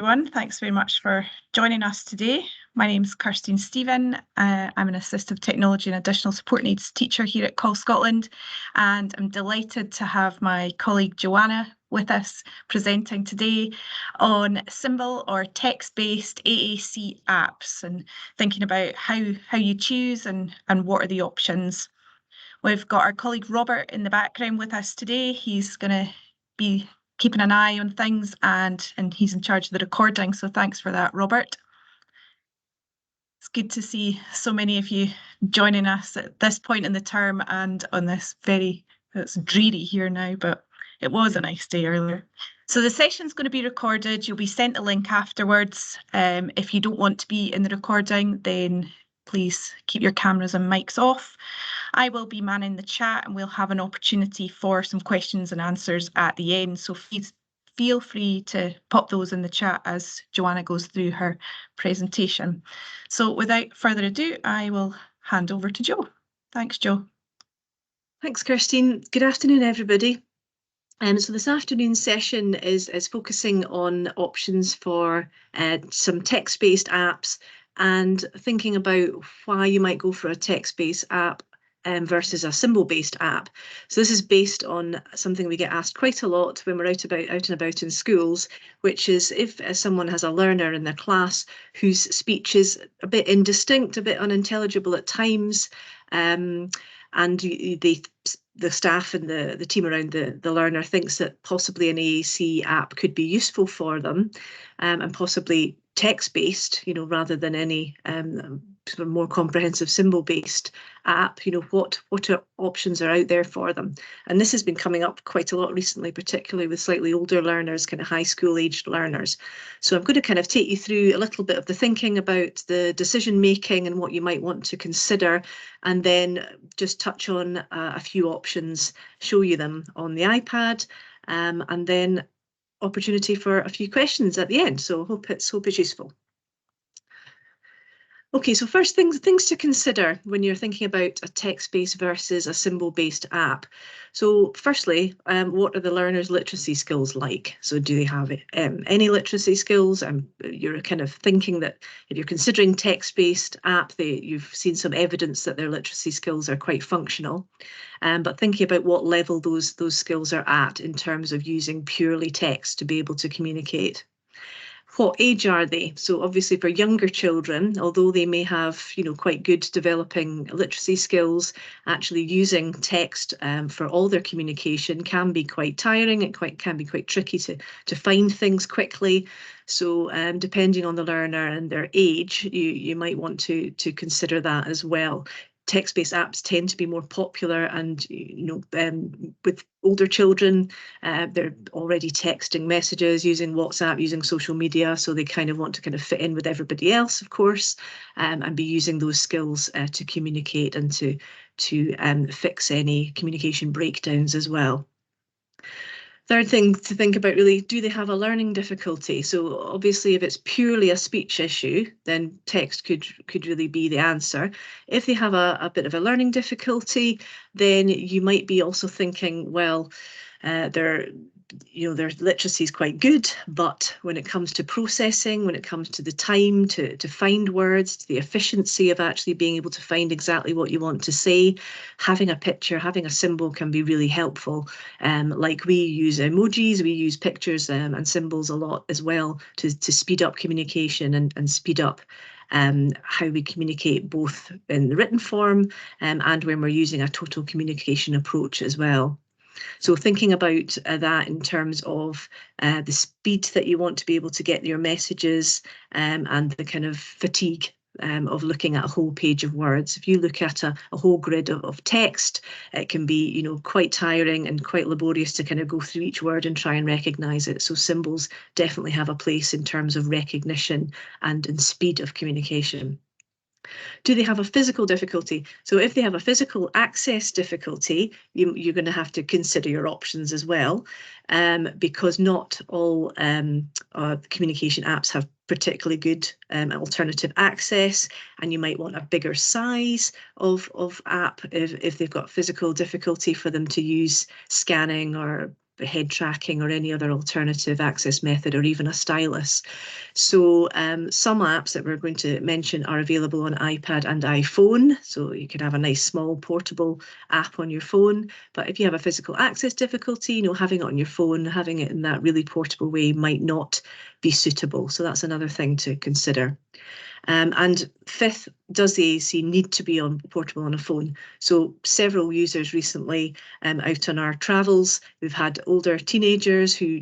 Everyone, thanks very much for joining us today. My name is Kirsten Stephen. I'm an Assistive Technology and Additional Support Needs teacher here at Call Scotland, and I'm delighted to have my colleague Joanna with us presenting today on symbol or text-based AAC apps and thinking about how you choose and what are the options. We've got our colleague Robert in the background with us today. He's going to be keeping an eye on things and he's in charge of the recording. So thanks for that, Robert. It's good to see so many of you joining us at this point in the term and on this it's dreary here now, but it was a nice day earlier. So the session's going to be recorded. You'll be sent a link afterwards. If you don't want to be in the recording, then please keep your cameras and mics off. I will be manning the chat and we'll have an opportunity for some questions and answers at the end. So feel free to pop those in the chat as Joanna goes through her presentation. So without further ado, I will hand over to Jo. Thanks, Jo. Thanks, Kirsten. Good afternoon, everybody. So this afternoon's session is focusing on options for some text-based apps and thinking about why you might go for a text-based app versus a symbol-based app. So this is based on something we get asked quite a lot when we're out and about in schools, which is if someone has a learner in their class whose speech is a bit indistinct, a bit unintelligible at times, and the staff and the team around the learner thinks that possibly an AAC app could be useful for them, and possibly text-based, rather than any sort of more comprehensive symbol-based app, what options are out there for them. And this has been coming up quite a lot recently, particularly with slightly older learners, kind of high school aged learners. So I'm going to kind of take you through a little bit of the thinking about the decision making and what you might want to consider, and then just touch on a few options, show you them on the iPad, and then opportunity for a few questions at the end. So hope it's useful. Okay, so first things to consider when you're thinking about a text-based versus a symbol-based app. So firstly, what are the learners' literacy skills like? So do they have any literacy skills? You're kind of thinking that if you're considering text-based app, you've seen some evidence that their literacy skills are quite functional. But thinking about what level those skills are at in terms of using purely text to be able to communicate. What age are they? So obviously for younger children, although they may have, quite good developing literacy skills, actually using text for all their communication can be quite tiring. It can be quite tricky to find things quickly. So depending on the learner and their age, you might want to consider that as well. Text-based apps tend to be more popular, and with older children, they're already texting messages, using WhatsApp, using social media, so they kind of want to kind of fit in with everybody else, of course, and be using those skills to communicate and to fix any communication breakdowns as well. Third thing to think about, really, do they have a learning difficulty? So obviously if it's purely a speech issue, then text could really be the answer. If they have a bit of a learning difficulty, then you might be also thinking, well, their literacy is quite good, but when it comes to processing, when it comes to the time to find words, to the efficiency of actually being able to find exactly what you want to say, having a picture, having a symbol can be really helpful. Like we use emojis, we use pictures and symbols a lot as well to speed up communication and speed up how we communicate both in the written form and when we're using a total communication approach as well. So thinking about that in terms of the speed that you want to be able to get your messages and the kind of fatigue of looking at a whole page of words. If you look at a whole grid of text, it can be, quite tiring and quite laborious to kind of go through each word and try and recognise it. So symbols definitely have a place in terms of recognition and in speed of communication. Do they have a physical difficulty? So if they have a physical access difficulty, you're going to have to consider your options as well, because not all communication apps have particularly good alternative access, and you might want a bigger size of app if they've got physical difficulty for them to use scanning or head tracking or any other alternative access method, or even a stylus. So some apps that we're going to mention are available on iPad and iPhone. So you can have a nice small portable app on your phone. But if you have a physical access difficulty, having it on your phone, having it in that really portable way might not be suitable. So that's another thing to consider. And fifth, does the AAC need to be portable on a phone? So several users recently out on our travels, we've had older teenagers who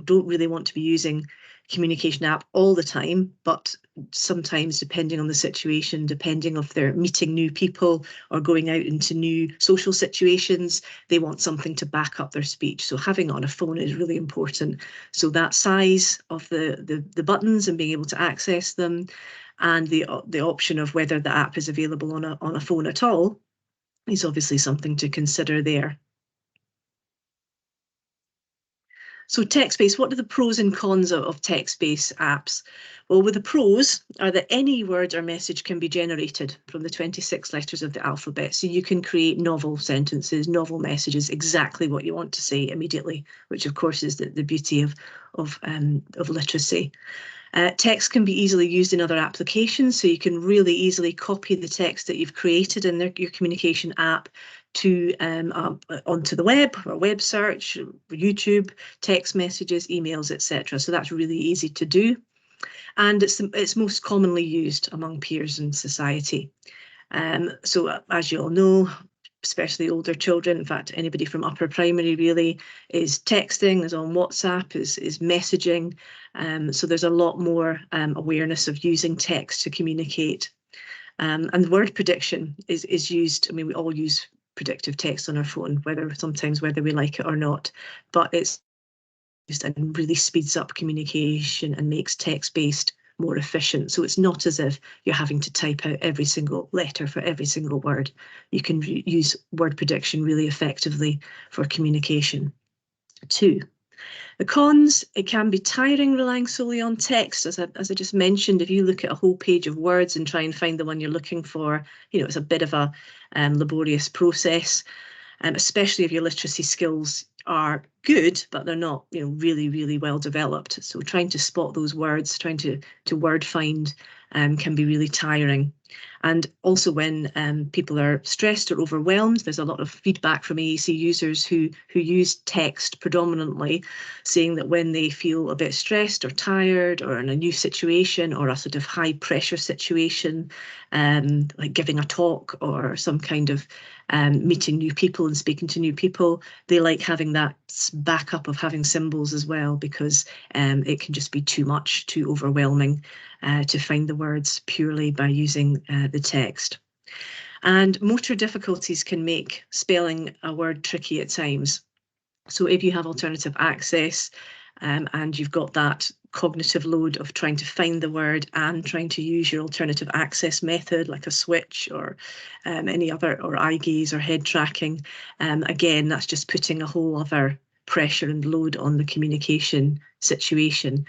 don't really want to be using communication app all the time, but sometimes, depending on the situation, depending if they're meeting new people or going out into new social situations, they want something to back up their speech. So having it on a phone is really important. So that size of the buttons and being able to access them, and the option of whether the app is available on a phone at all is obviously something to consider there. So text-based, what are the pros and cons of text-based apps? Well, with the pros are that any word or message can be generated from the 26 letters of the alphabet. So you can create novel sentences, novel messages, exactly what you want to say immediately, which of course is the beauty of literacy. Text can be easily used in other applications, so you can really easily copy the text that you've created in your communication app to onto the web, or web search, YouTube, text messages, emails, etc. So that's really easy to do, and it's most commonly used among peers in society. So as you all know, especially older children, in fact, anybody from upper primary really, is texting, is on WhatsApp, is messaging. So there's a lot more awareness of using text to communicate. And word prediction is used. I mean, we all use predictive text on our phone, whether we like it or not, but it's used and really speeds up communication and makes text-based more efficient. So it's not as if you're having to type out every single letter for every single word. You can use word prediction really effectively for communication. 2, the cons, it can be tiring relying solely on text. As I just mentioned, if you look at a whole page of words and try and find the one you're looking for, it's a bit of a laborious process, especially if your literacy skills are good, but they're not, really, really well developed. So trying to spot those words, trying to word find can be really tiring. And also when people are stressed or overwhelmed, there's a lot of feedback from AAC users who use text predominantly, saying that when they feel a bit stressed or tired or in a new situation or a sort of high pressure situation, like giving a talk or some kind of meeting new people and speaking to new people, they like having that backup of having symbols as well, because it can just be too much, too overwhelming to find the words purely by using the text. And motor difficulties can make spelling a word tricky at times. So if you have alternative access and you've got that cognitive load of trying to find the word and trying to use your alternative access method like a switch or any other, or eye gaze or head tracking, again, that's just putting a whole other pressure and load on the communication situation.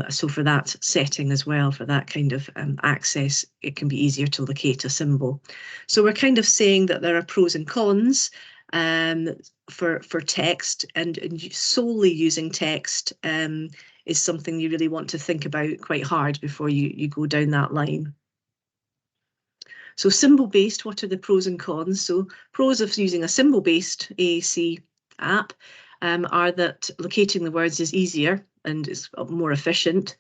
So for that setting as well, for that kind of access, it can be easier to locate a symbol. So we're kind of saying that there are pros and cons for text, and solely using text is something you really want to think about quite hard before you go down that line. So symbol-based, what are the pros and cons? So pros of using a symbol-based AAC app are that locating the words is easier and is more efficient.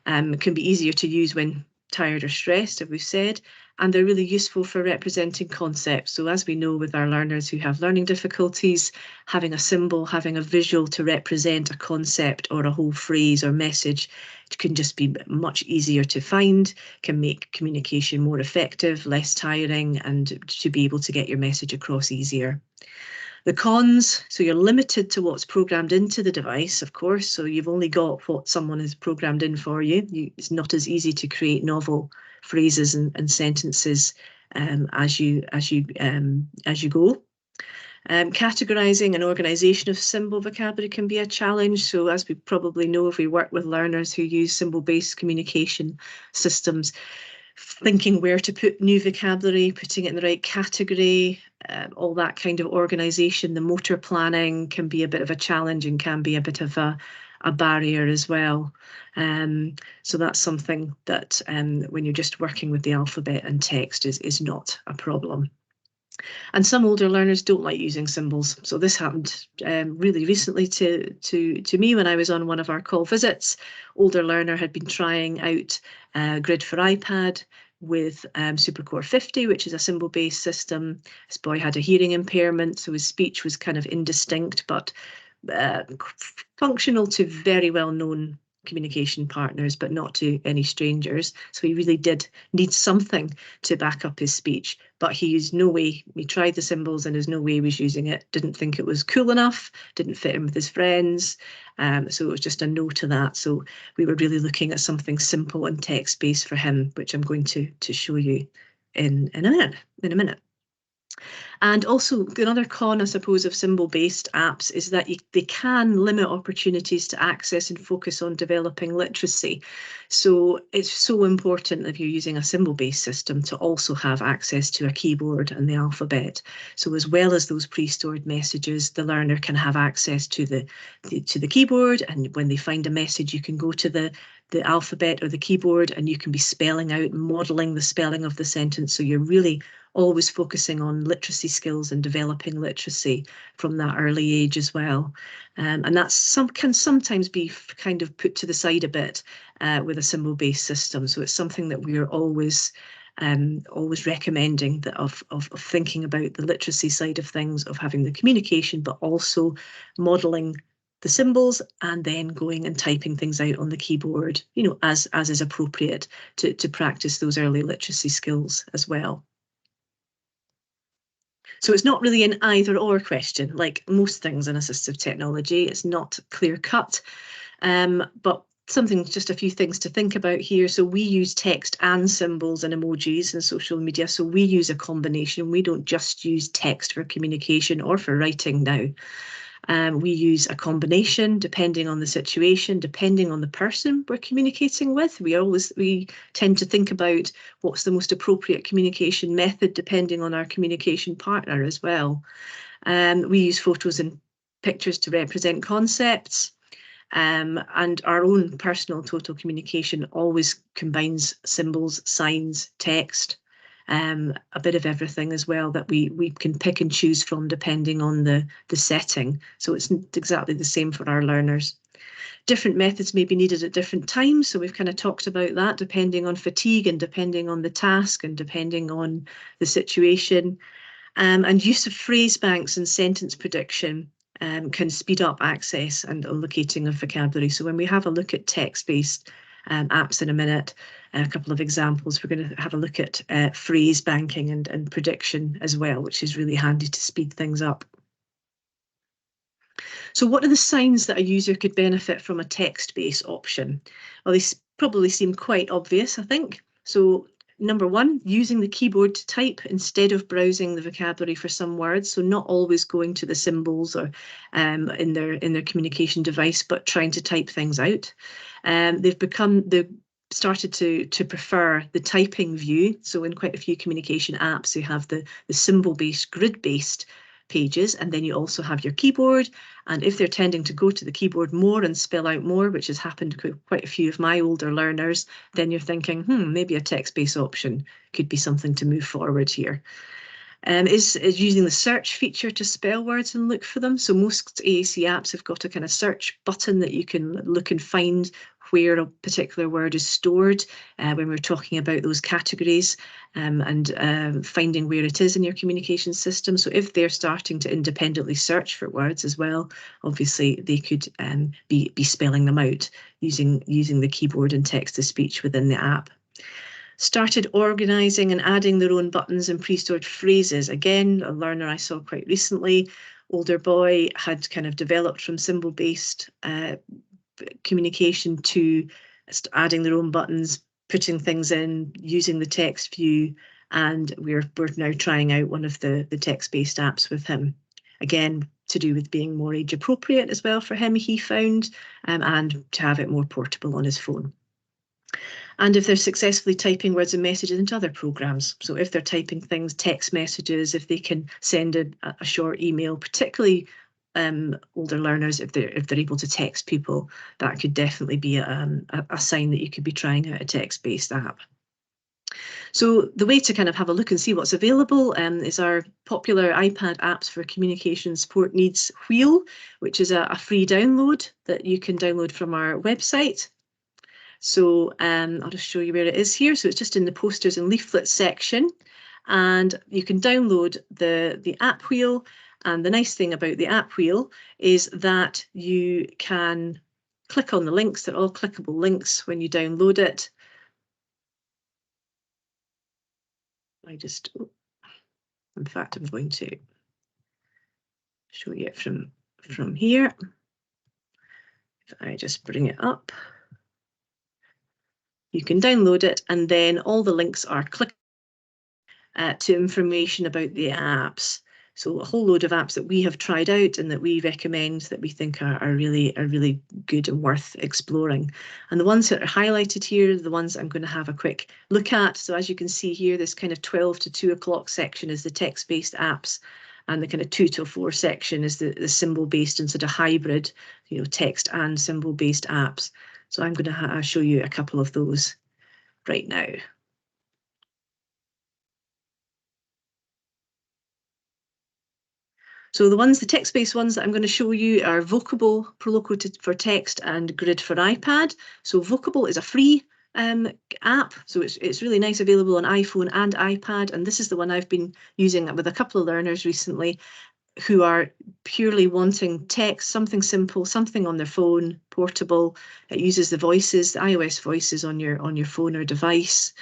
It can be easier to use when tired or stressed, as we've said, and they're really useful for representing concepts. So as we know with our learners who have learning difficulties, having a symbol, having a visual to represent a concept or a whole phrase or message can just be much easier to find, can make communication more effective, less tiring, and to be able to get your message across easier. The cons, so you're limited to what's programmed into the device, of course, so you've only got what someone has programmed in for you. It's not as easy to create novel phrases and sentences as you go. Categorising and organisation of symbol vocabulary can be a challenge. So as we probably know, if we work with learners who use symbol-based communication systems, thinking where to put new vocabulary, putting it in the right category, all that kind of organisation. The motor planning can be a bit of a challenge and can be a bit of a barrier as well. So that's something that when you're just working with the alphabet and text is not a problem. And some older learners don't like using symbols. So this happened really recently to me when I was on one of our call visits. Older learner had been trying out Grid for iPad with SuperCore 50, which is a symbol-based system. This boy had a hearing impairment, so his speech was kind of indistinct, but functional to very well-known communication partners, but not to any strangers. So he really did need something to back up his speech, but he tried the symbols and there's no way he was using it, didn't think it was cool enough, didn't fit in with his friends. So it was just a no to that. So we were really looking at something simple and text-based for him, which I'm going to show you in a minute. And also another con, I suppose, of symbol-based apps is that they can limit opportunities to access and focus on developing literacy. So it's so important if you're using a symbol-based system to also have access to a keyboard and the alphabet. So as well as those pre-stored messages, the learner can have access to the keyboard, and when they find a message, you can go to the alphabet or the keyboard and you can be spelling out, modelling the spelling of the sentence. So you're really always focusing on literacy skills and developing literacy from that early age as well. And that can sometimes be kind of put to the side a bit with a symbol-based system. So it's something that we're always recommending, that of thinking about the literacy side of things, of having the communication, but also modelling the symbols and then going and typing things out on the keyboard, as is appropriate to practice those early literacy skills as well. So it's not really an either or question, like most things in assistive technology. It's not clear cut, but just a few things to think about here. So we use text and symbols and emojis in social media. So we use a combination. We don't just use text for communication or for writing now. We use a combination depending on the situation, depending on the person we're communicating with. We tend to think about what's the most appropriate communication method depending on our communication partner as well. We use photos and pictures to represent concepts. And our own personal total communication always combines symbols, signs, text, a bit of everything as well that we can pick and choose from depending on the setting. So it's exactly the same for our learners. Different methods may be needed at different times. So we've kind of talked about that depending on fatigue and depending on the task and depending on the situation. And use of phrase banks and sentence prediction can speed up access and locating of vocabulary. So when we have a look at text-based apps in a minute, a couple of examples, we're going to have a look at phrase banking and prediction as well, which is really handy to speed things up. So what are the signs that a user could benefit from a text-based option? Well, they probably seem quite obvious, I think. So number one, using the keyboard to type instead of browsing the vocabulary for some words. So not always going to the symbols or in their communication device, but trying to type things out. They've started to prefer the typing view. So in quite a few communication apps, you have the symbol-based, grid-based pages, and then you also have your keyboard. And if they're tending to go to the keyboard more and spell out more, which has happened to quite a few of my older learners, then you're thinking, maybe a text-based option could be something to move forward here. Is using the search feature to spell words and look for them. So most AAC apps have got a kind of search button that you can look and find where a particular word is stored when we're talking about those categories and finding where it is in your communication system. So if they're starting to independently search for words as well, obviously they could be spelling them out using the keyboard and text-to-speech within the app. Started organising and adding their own buttons and pre-stored phrases. Again, a learner I saw quite recently, older boy, had kind of developed from symbol-based communication to adding their own buttons, putting things in, using the text view, and we're now trying out one of the text-based apps with him. Again, to do with being more age appropriate as well for him, he found, and to have it more portable on his phone. and if they're successfully typing words and messages into other programs. So if they're typing things, text messages, if they can send a short email, particularly older learners, if they're able to text people, that could definitely be a sign that you could be trying out a text-based app. So the way to kind of have a look and see what's available is our popular iPad apps for communication support needs wheel, which is a free download that you can download from our website. So I'll just show you where it is here. So it's just in the posters and leaflets section, and you can download the app wheel. And the nice thing about the app wheel is that you can click on the links. They're all clickable links when you download it. In fact, I'm going to show you it from here. If I just bring it up, you can download it, and then all the links are clicked to information about the apps. So a whole load of apps that we have tried out and that we recommend, that we think are really good and worth exploring. And the ones that are highlighted here are the ones I'm going to have a quick look at. So as you can see here, this kind of 12 to 2 o'clock section is the text-based apps, and the kind of 2 to 4 section is the symbol-based and sort of hybrid, text and symbol-based apps. So I'm going to show you a couple of those right now. So the text-based ones that I'm going to show you are Vocable, Proloquo for text, and Grid for iPad. So Vocable is a free app, so it's really nice, available on iPhone and iPad, and this is the one I've been using with a couple of learners recently who are purely wanting text, something simple, something on their phone, portable. It uses the voices, the iOS voices on your phone or device.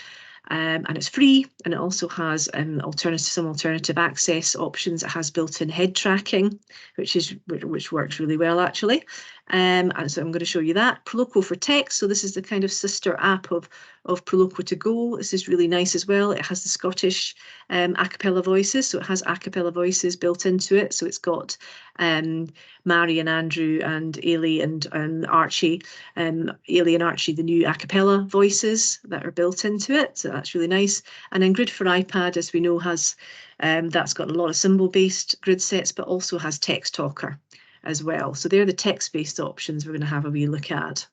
And it's free, and it also has some alternative access options. It has built-in head tracking, which works really well actually. And so I'm going to show you that. Proloquo for text. So this is the kind of sister app of Proloquo to go. This is really nice as well. It has the Scottish a cappella voices, so it has a cappella voices built into it. So it's got Mary and Andrew and Ailey and Archie, Ailey and Archie, the new a cappella voices that are built into it. So that's really nice. And then Grid for iPad, as we know, has that's got a lot of symbol-based grid sets, but also has Text Talker as well. So they're the text-based options we're going to have a wee look at.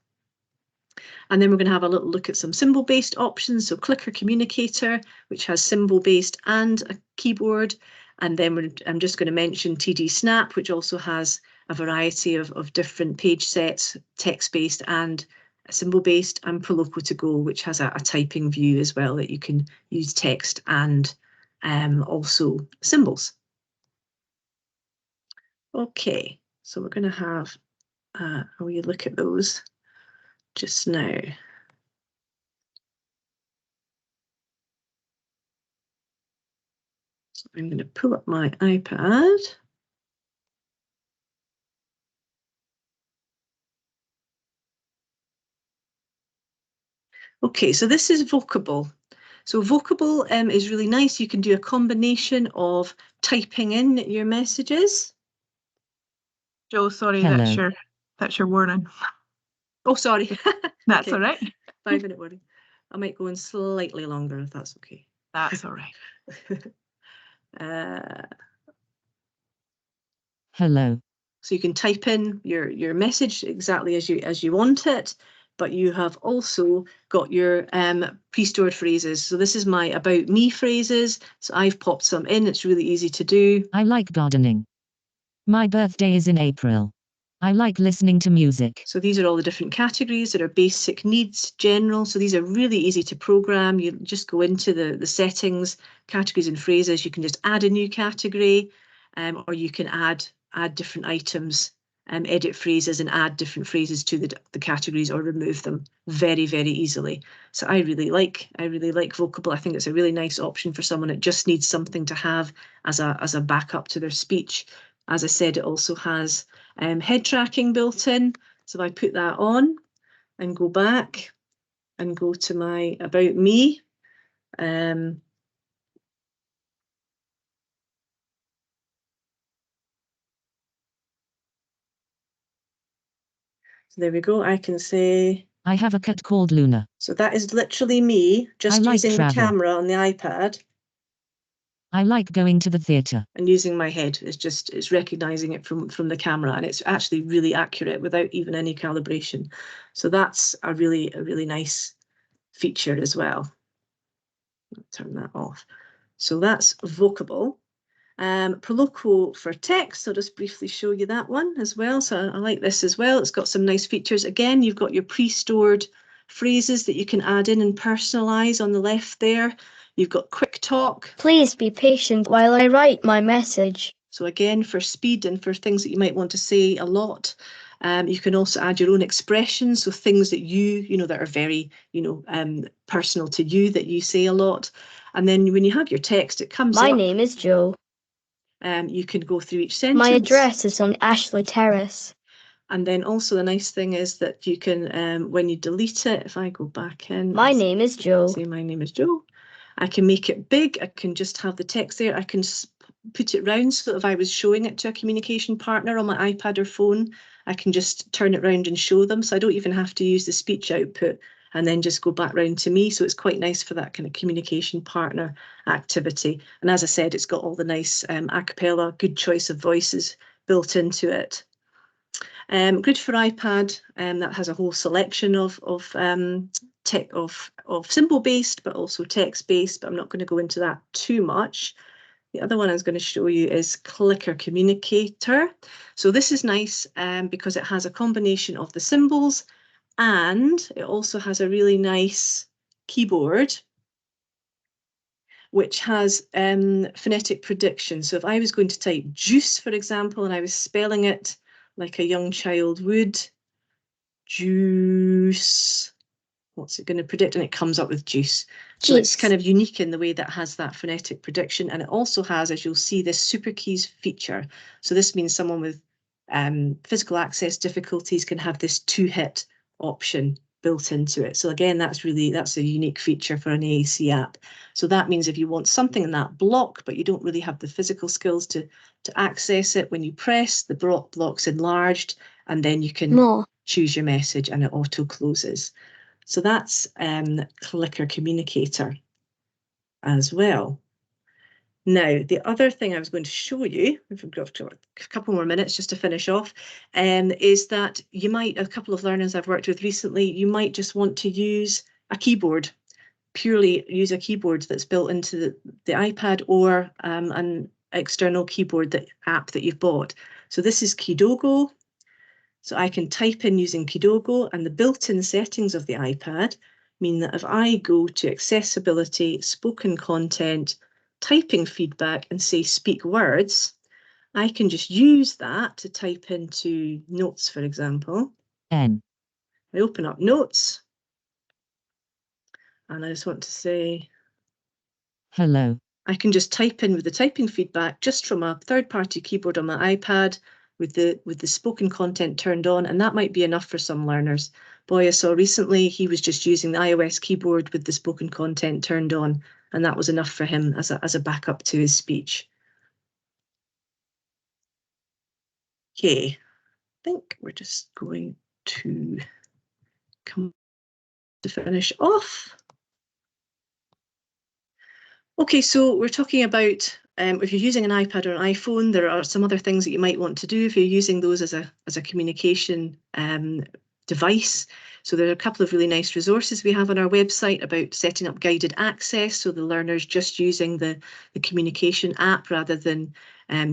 And then we're going to have a little look at some symbol-based options. So Clicker Communicator, which has symbol-based and a keyboard. And then I'm just going to mention TD Snap, which also has a variety of different page sets, text-based and symbol-based, and Proloquo to go, which has a typing view as well, that you can use text and also symbols. Okay, so we're going to have a wee look at those just now. So I'm going to pull up my iPad. Okay, so this is Vocable. So Vocable is really nice. You can do a combination of typing in your messages. Joe, sorry, Hello. that's your warning. Oh, sorry. That's Okay. all right. 5-minute warning. I might go on slightly longer if that's okay. That's all right. Hello. So you can type in your message exactly as you want it, but you have also got your pre-stored phrases. So this is my about me phrases. So I've popped some in. It's really easy to do. I like gardening. My birthday is in April. I like listening to music. So these are all the different categories that are basic needs, general. So these are really easy to program. You just go into the settings, categories and phrases. You can just add a new category, or you can add different items, edit phrases and add different phrases to the categories, or remove them very, very easily. So I really like Vocable. I think it's a really nice option for someone that just needs something to have as a backup to their speech. As I said, it also has head tracking built in. So if I put that on and go back and go to my about me, so there we go. I can say, I have a cat called Luna. So that is literally me just like using the travel. camera on the iPad I like going to the theatre. and using my head. It's recognizing it from the camera, and it's actually really accurate without even any calibration. So that's a really nice feature as well. I'll turn that off. So that's Vocable. Proloquo for text, I'll just briefly show you that one as well. So I like this as well. It's got some nice features. Again, you've got your pre-stored phrases that you can add in and personalize on the left there. You've got quick talk. Please be patient while I write my message. So again, for speed and for things that you might want to say a lot. You can also add your own expressions, so things that you know, that are very, personal to you, that you say a lot. And then when you have your text, it comes My up. name is Joe. You can go through each sentence. My address is on Ashley Terrace. And then also the nice thing is that you can, when you delete it, if I go back in. My name is Joe. Say my name is Joe. I can make it big. I can just have the text there. I can put it round, so if I was showing it to a communication partner on my iPad or phone, I can just turn it round and show them. So I don't even have to use the speech output and then just go back round to me. So it's quite nice for that kind of communication partner activity. And as I said, it's got all the nice a cappella, good choice of voices built into it. Grid for iPad, that has a whole selection of symbol-based, but also text-based, but I'm not going to go into that too much. The other one I was going to show you is Clicker Communicator. So this is nice because it has a combination of the symbols, and it also has a really nice keyboard which has phonetic prediction. So if I was going to type juice, for example, and I was spelling it like a young child would, juice, what's it going to predict? And it comes up with juice. So it's kind of unique in the way that has that phonetic prediction. And it also has, as you'll see, this super keys feature. So this means someone with physical access difficulties can have this 2-hit option built into it. So again, that's a unique feature for an AAC app. So that means if you want something in that block, but you don't really have the physical skills to access it, when you press, the block's enlarged, and then you can choose your message and it auto closes. So that's Clicker Communicator as well. Now, the other thing I was going to show you, if we've got a couple more minutes just to finish off, is that you might, a couple of learners I've worked with recently, you might just want to use a keyboard, purely use a keyboard that's built into the iPad or an external keyboard app that you've bought. So this is Kidogo. So I can type in using Kidogo, and the built-in settings of the iPad mean that if I go to accessibility, spoken content, typing feedback, and say speak words, I can just use that to type into notes, for example. I open up notes, and I just want to say hello. I can just type in with the typing feedback just from a third-party keyboard on my iPad with the spoken content turned on, and that might be enough for some learners. Boy I saw recently, he was just using the iOS keyboard with the spoken content turned on, and that was enough for him as a backup to his speech. Okay, I think we're just going to come to finish off. Okay, so we're talking about if you're using an iPad or an iPhone, there are some other things that you might want to do if you're using those as a communication device. So there are a couple of really nice resources we have on our website about setting up guided access, so the learner's just using the communication app rather than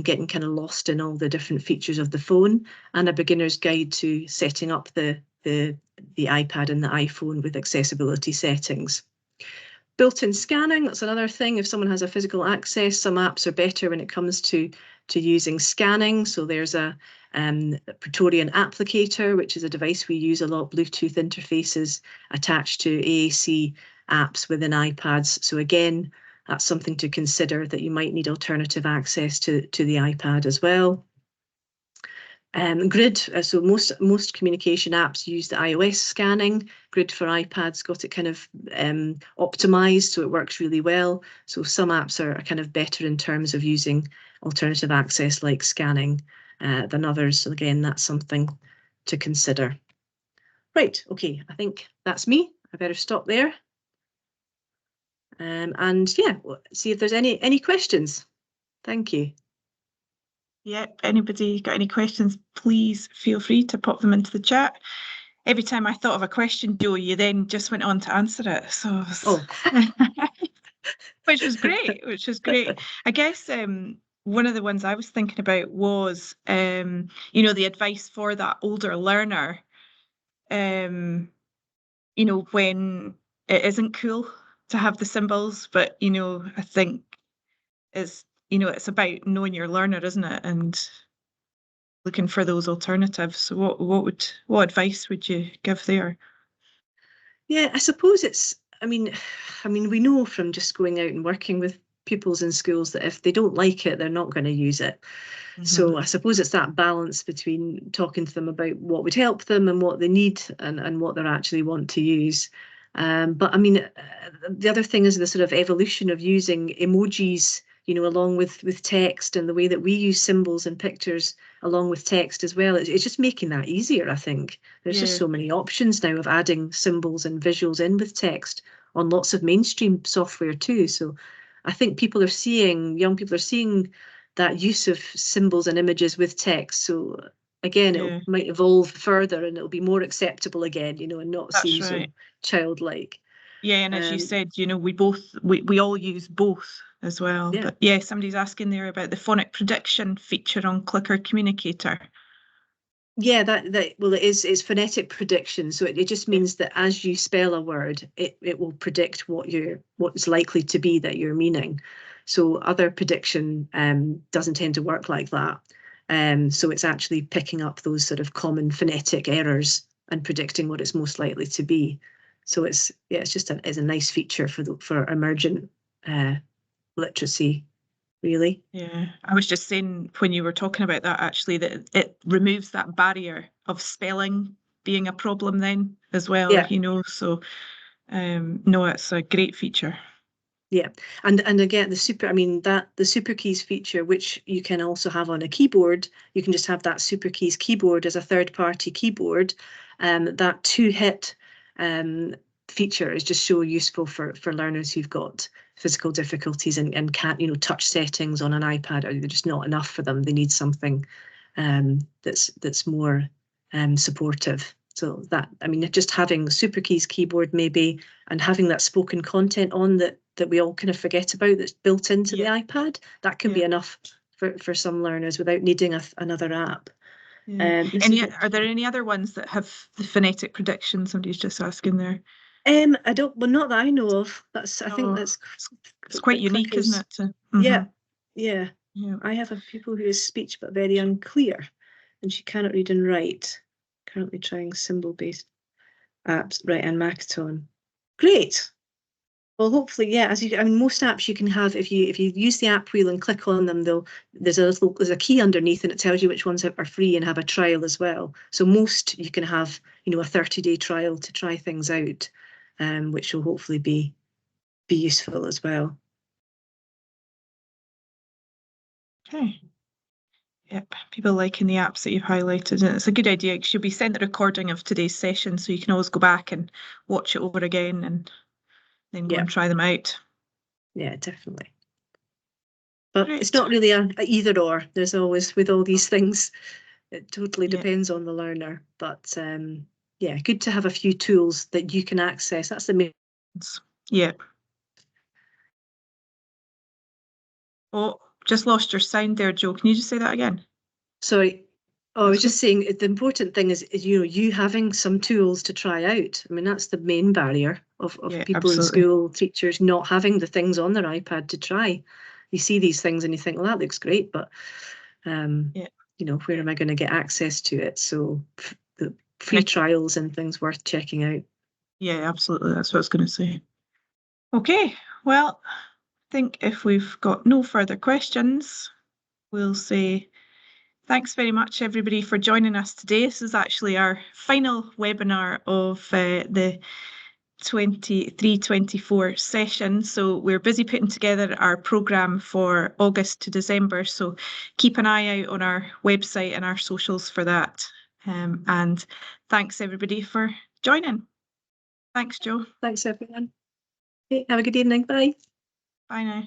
getting kind of lost in all the different features of the phone, and a beginner's guide to setting up the iPad and the iPhone with accessibility settings. Built-in scanning, that's another thing. If someone has a physical access, some apps are better when it comes to using scanning. So there's a Praetorian applicator, which is a device we use a lot, Bluetooth interfaces attached to AAC apps within iPads. So again, that's something to consider, that you might need alternative access to the iPad as well. Grid, so most communication apps use the iOS scanning. Grid for iPad's got it kind of optimized, so it works really well. So some apps are kind of better in terms of using alternative access like scanning than others. So again, that's something to consider. Right, okay, I think that's me. I better stop there. And yeah, see if there's any questions. Thank you. Yep, anybody got any questions, please feel free to pop them into the chat. Every time I thought of a question, Joe, you then just went on to answer it. So, Oh. which was great, I guess one of the ones I was thinking about was, the advice for that older learner, when it isn't cool to have the symbols, but, I think it's about knowing your learner, isn't it? And looking for those alternatives. So what advice would you give there? Yeah, I suppose I mean, we know from just going out and working with pupils in schools that if they don't like it, they're not going to use it. So I suppose it's that balance between talking to them about what would help them and what they need and what they actually want to use. But I mean, the other thing is the sort of evolution of using emojis, along with text, and the way that we use symbols and pictures along with text as well. It's just making that easier, I think. There's just so many options now of adding symbols and visuals in with text on lots of mainstream software too. So I think young people are seeing that use of symbols and images with text. So again, it might evolve further and it'll be more acceptable again, and not That's seem right. so childlike. Yeah, and as you said, we all use both as well. Yeah. But yeah, somebody's asking there about the phonic prediction feature on Clicker Communicator. Yeah, well, it's phonetic prediction. So it just means that as you spell a word, it will predict what's likely to be that you're meaning. So other prediction doesn't tend to work like that. So it's actually picking up those sort of common phonetic errors and predicting what it's most likely to be. So it's just it's a nice feature for emergent literacy, really. Yeah, I was just saying when you were talking about that, actually, that it removes that barrier of spelling being a problem then as well, Yeah. So no, it's a great feature. Yeah, and again, the super keys feature, which you can also have on a keyboard, you can just have that super keys keyboard as a third-party keyboard. That two-hit feature is just so useful for learners who've got physical difficulties and can't, touch settings on an iPad are just not enough for them. They need something that's more supportive. So just having super keys keyboard maybe, and having that spoken content on that we all kind of forget about that's built into the iPad, that can be enough for some learners without needing another app. And yet, are there any other ones that have the phonetic prediction? Somebody's just asking there. Not that I know of. I think that's it's quite unique, isn't it? Yeah. I have a pupil who is speech but very unclear, and she cannot read and write. Currently trying symbol-based apps, right, and Makaton. Great. Well, hopefully, yeah. Most apps you can have, if you use the app wheel and click on them, there's a key underneath, and it tells you which ones are free and have a trial as well. So most you can have, a 30-day trial to try things out, which will hopefully be useful as well. Okay. Yep, people liking the apps that you've highlighted, and it's a good idea because you'll be sent the recording of today's session, so you can always go back and watch it over again and then go and try them out. Yeah, definitely. But it's not really a either or. There's always, with all these things, it totally depends on the learner. But yeah, good to have a few tools that you can access. That's the main. Yeah. Oh, just lost your sound there, Joe. Can you just say that again? Sorry. Oh, I was just saying the important thing is you having some tools to try out. That's the main barrier of people in school, teachers not having the things on their iPad to try. You see these things and you think, well, that looks great, but where am I going to get access to it? So the free trials and things worth checking out. Yeah, absolutely. That's what I was going to say. Okay, well, I think if we've got no further questions, we'll say thanks very much, everybody, for joining us today. This is actually our final webinar of the 23-24 session. So we're busy putting together our programme for August to December. So keep an eye out on our website and our socials for that. And thanks everybody for joining. Thanks, Jo. Thanks, everyone. Okay, have a good evening. Bye. Bye now.